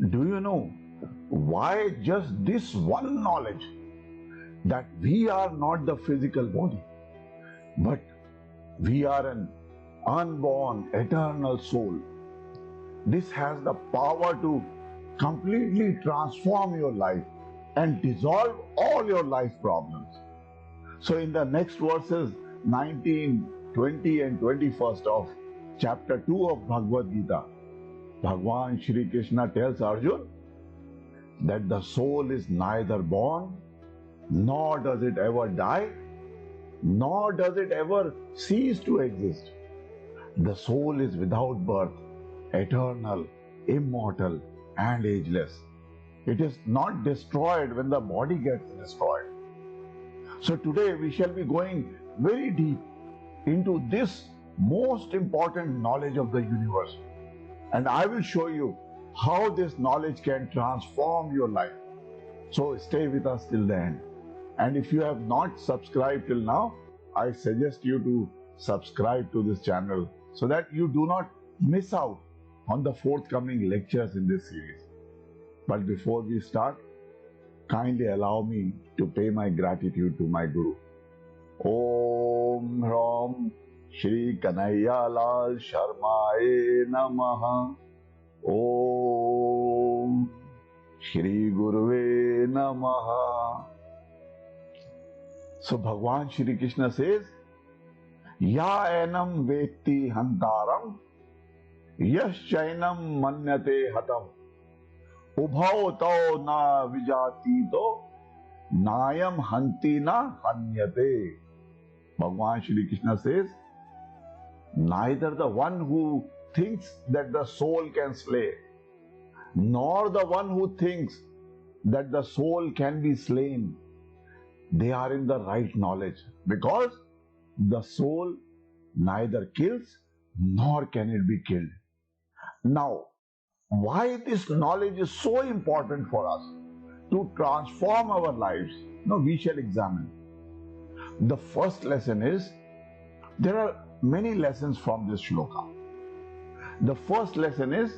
Do you know why just this one knowledge that we are not the physical body, but we are an unborn eternal soul? This has the power to completely transform your life and dissolve all your life problems. So in the next verses 19, 20 and 21st of chapter 2 of Bhagavad Gita, Bhagwan Shri Krishna tells Arjun that the soul is neither born, nor does it ever die, nor does it ever cease to exist. The soul is without birth, eternal, immortal and ageless. It is not destroyed when the body gets destroyed. So today we shall be going very deep into this most important knowledge of the universe. And I will show you how this knowledge can transform your life. So stay with us till the end. And if you have not subscribed till now, I suggest you to subscribe to this channel so that you do not miss out on the forthcoming lectures in this series. But before we start, kindly allow me to pay my gratitude to my Guru. Om Ram Shri Kanhaiya Lal Sharmaye Namaha. Om Shri Guruve Namaha. So Bhagwan Shri Krishna says, Ya enam vetti hantaram, yaschainam manyate hatam, ubhau tau na vijati to, nayam hanti na hanyate. Bhagwan Shri Krishna says, neither the one who thinks that the soul can slay, nor the one who thinks that the soul can be slain, they are in the right knowledge, because the soul neither kills nor can it be killed. Now, why this knowledge is so important for us to transform our lives? Now we shall examine. The first lesson is, there are many lessons from this shloka. The first lesson is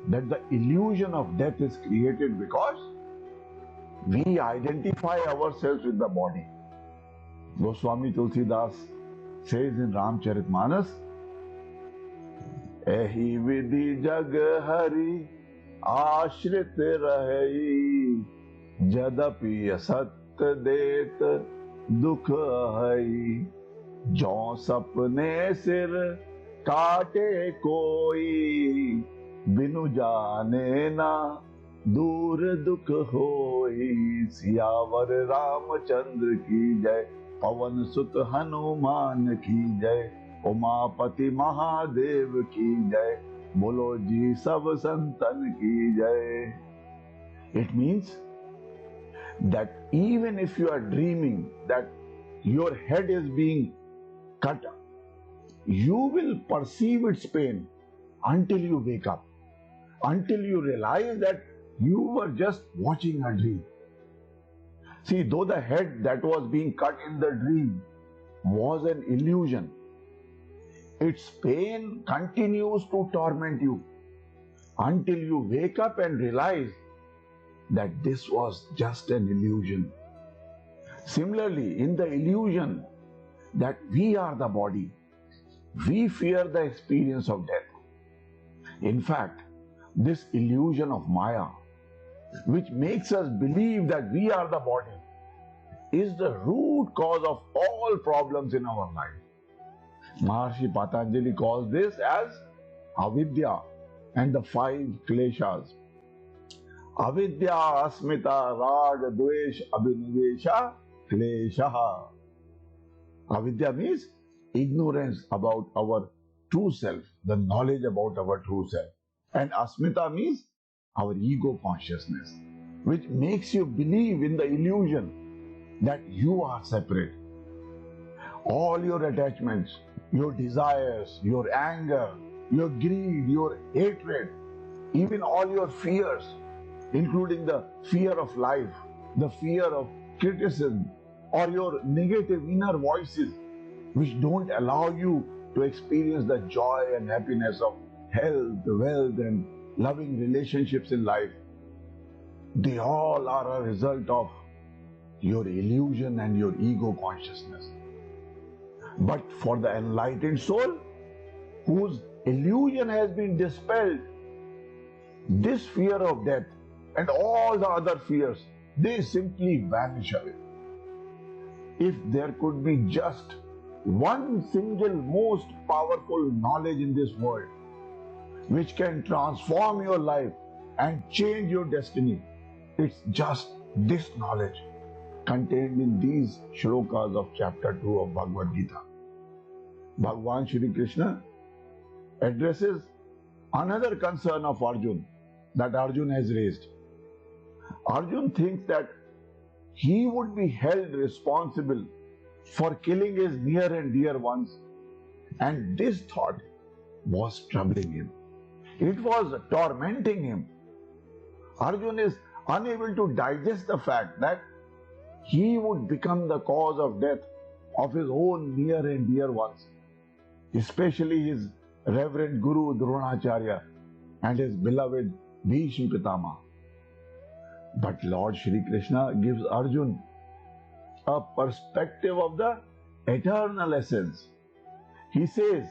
that the illusion of death is created because we identify ourselves with the body. Goswami Tulsidas says in Ramcharitmanas, Ehi vidhi jag hari ashrit rahi, jadapi asat det dukh hai, jo sapne sir काटे कोई, बिनु जाने ना दूर दुख होई। सियावर रामचंद्र की जय, पवन सुत हनुमान की जय, उमापति महादेव की जय, बोलो जी सब संतन की जय. It means that even if you are dreaming that your head is being cut, you will perceive its pain until you wake up, until you realize that you were just watching a dream. See, though the head that was being cut in the dream was an illusion, its pain continues to torment you until you wake up and realize that this was just an illusion. Similarly, in the illusion that we are the body, we fear the experience of death. In fact, this illusion of Maya, which makes us believe that we are the body, is the root cause of all problems in our life. Maharshi Patanjali calls this as avidya and the 5 kleshas. Avidya, asmita, rag, dvesh, abhinivesha, kleshaha. Avidya means ignorance about our true self, the knowledge about our true self. And asmita means our ego consciousness, which makes you believe in the illusion that you are separate. All your attachments, your desires, your anger, your greed, your hatred, even all your fears, including the fear of life, the fear of criticism, or your negative inner voices, which don't allow you to experience the joy and happiness of health, wealth, and loving relationships in life, they all are a result of your illusion and your ego consciousness. But for the enlightened soul, whose illusion has been dispelled, this fear of death and all the other fears, they simply vanish away. If there could be just one single most powerful knowledge in this world which can transform your life and change your destiny, it's just this knowledge contained in these shlokas of chapter 2 of Bhagavad Gita. Bhagavan Shri Krishna addresses another concern of Arjun that Arjun has raised. Arjun thinks that he would be held responsible for killing his near and dear ones, and this thought was troubling him. It was tormenting him. Arjun is unable to digest the fact that he would become the cause of death of his own near and dear ones, especially his reverend Guru Dronacharya and his beloved Bhishma Pitama. But Lord Shri Krishna gives Arjun a perspective of the eternal essence. He says,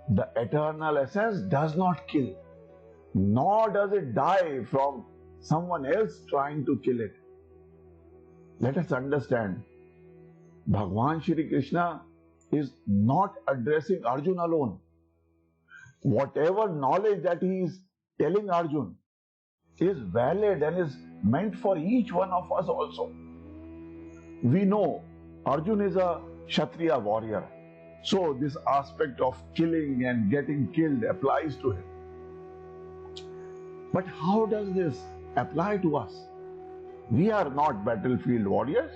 the eternal essence does not kill, nor does it die from someone else trying to kill it. Let us understand, Bhagavan Shri Krishna is not addressing Arjun alone. Whatever knowledge that he is telling Arjun is valid and is meant for each one of us also. We know Arjun is a Kshatriya warrior, so this aspect of killing and getting killed applies to him. But how does this apply to us? We are not battlefield warriors,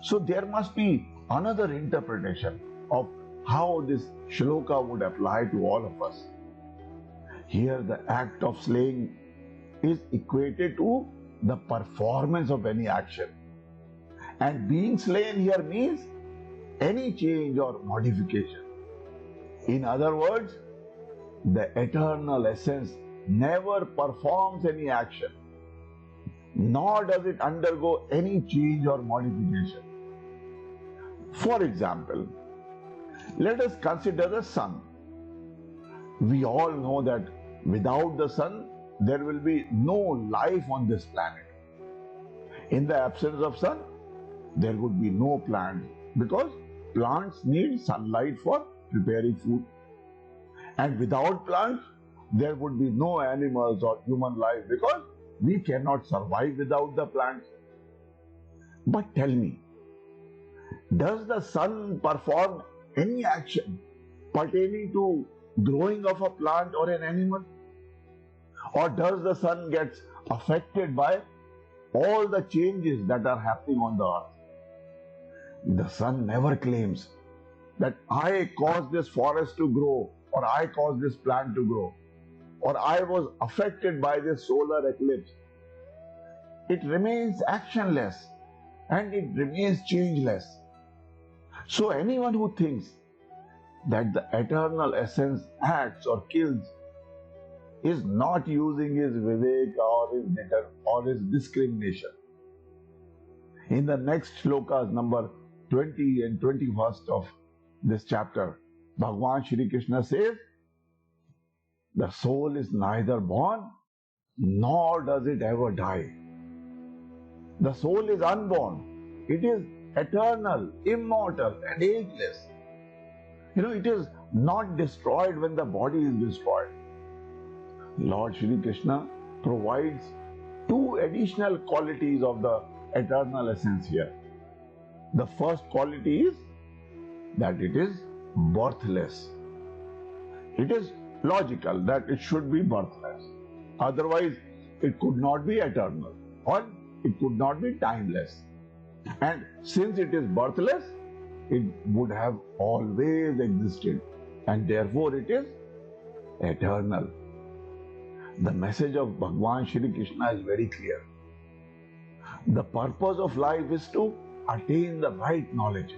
so there must be another interpretation of how this shloka would apply to all of us. Here the act of slaying is equated to the performance of any action. And being slain here means any change or modification. In other words, the eternal essence never performs any action, nor does it undergo any change or modification. For example, let us consider the sun. We all know that without the sun, there will be no life on this planet. In the absence of sun, there would be no plants, because plants need sunlight for preparing food. And without plants, there would be no animals or human life, because we cannot survive without the plants. But tell me, does the sun perform any action pertaining to growing of a plant or an animal? Or does the sun get affected by all the changes that are happening on the earth? The sun never claims that I caused this forest to grow, or I caused this plant to grow, or I was affected by this solar eclipse. It remains actionless and it remains changeless. So anyone who thinks that the eternal essence acts or kills is not using his vivek or his discrimination. In the next shlokas, number 20 and 21st of this chapter, Bhagavan Shri Krishna says, the soul is neither born nor does it ever die. The soul is unborn. It is eternal, immortal and ageless. It is not destroyed when the body is destroyed. Lord Shri Krishna provides two additional qualities of the eternal essence here. The first quality is that it is birthless. It is logical that it should be birthless. Otherwise, it could not be eternal, or it could not be timeless. And since it is birthless, it would have always existed, and therefore it is eternal. The message of Bhagavan Shri Krishna is very clear. The purpose of life is to attain the right knowledge,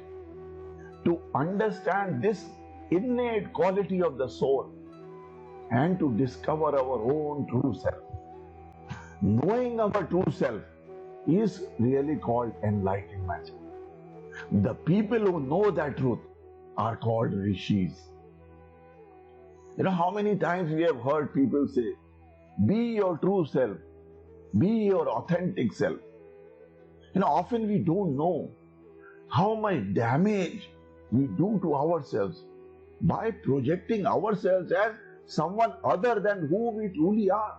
to understand this innate quality of the soul, and to discover our own true self. Knowing our true self is really called enlightenment. The people who know that truth are called rishis. You know how many times we have heard people say, be your true self, be your authentic self. You know, often we don't know how much damage we do to ourselves by projecting ourselves as someone other than who we truly are.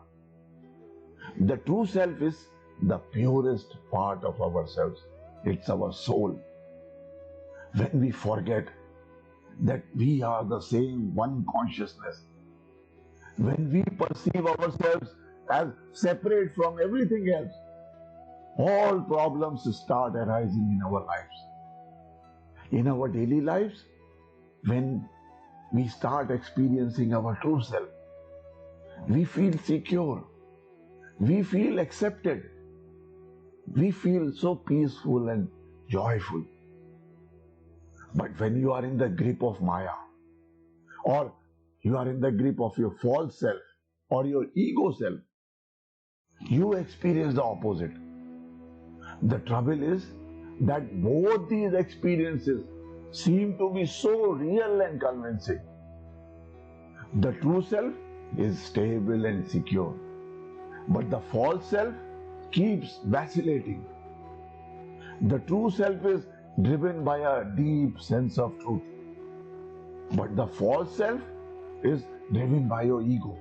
The true self is the purest part of ourselves. It's our soul. When we forget that we are the same one consciousness, when we perceive ourselves as separate from everything else, all problems start arising in our lives. In our daily lives, when we start experiencing our true self, we feel secure, we feel accepted, we feel so peaceful and joyful. But when you are in the grip of Maya, or you are in the grip of your false self or your ego self, you experience the opposite. The trouble is that both these experiences seem to be so real and convincing. The true self is stable and secure, but the false self keeps vacillating. The true self is driven by a deep sense of truth, but the false self is driven by your ego.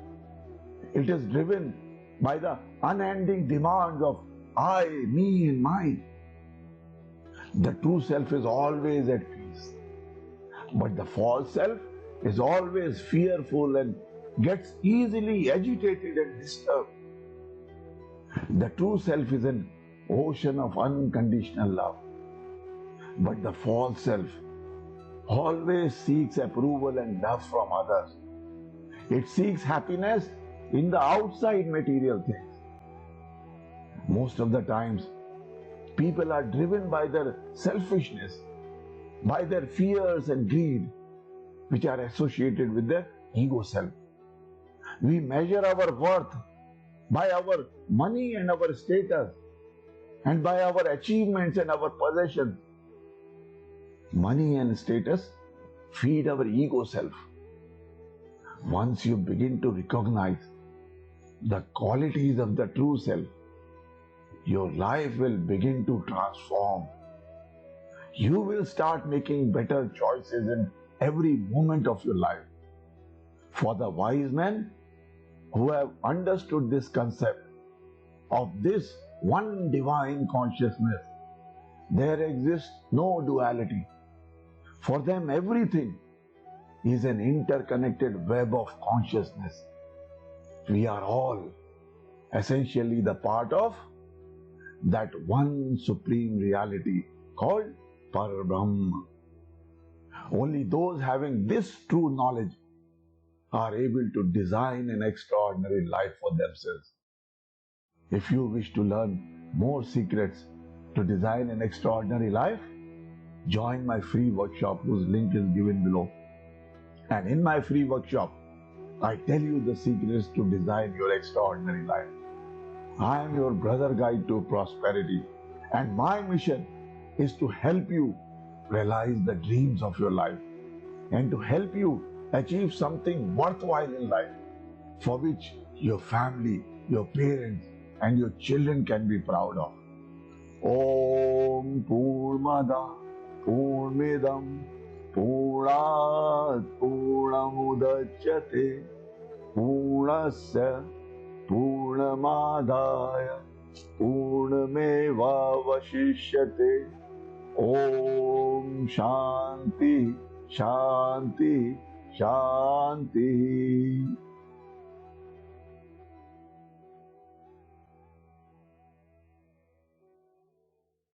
It is driven by the unending demands of I, me and mine. The true self is always at peace, but the false self is always fearful and gets easily agitated and disturbed. The true self is an ocean of unconditional love, but the false self always seeks approval and love from others. It seeks happiness in the outside material things. Most of the times, people are driven by their selfishness, by their fears and greed, which are associated with their ego self. We measure our worth by our money and our status, and by our achievements and our possessions. Money and status feed our ego self. Once you begin to recognize the qualities of the true self, your life will begin to transform. You will start making better choices in every moment of your life. For the wise men who have understood this concept of this one divine consciousness, there exists no duality. For them, everything is an interconnected web of consciousness. We are all essentially the part of that one supreme reality called Parabrahma. Only those having this true knowledge are able to design an extraordinary life for themselves. If you wish to learn more secrets to design an extraordinary life, join my free workshop whose link is given below. And in my free workshop, I tell you the secrets to design your extraordinary life. I am your brother guide to prosperity, and my mission is to help you realize the dreams of your life and to help you achieve something worthwhile in life for which your family, your parents and your children can be proud of. Om Purnamada Purnamidam Purnat Purnamudachyate Purnasya Purnamadaya Purnameva Vashishyate. Om Shanti Shanti Shanti.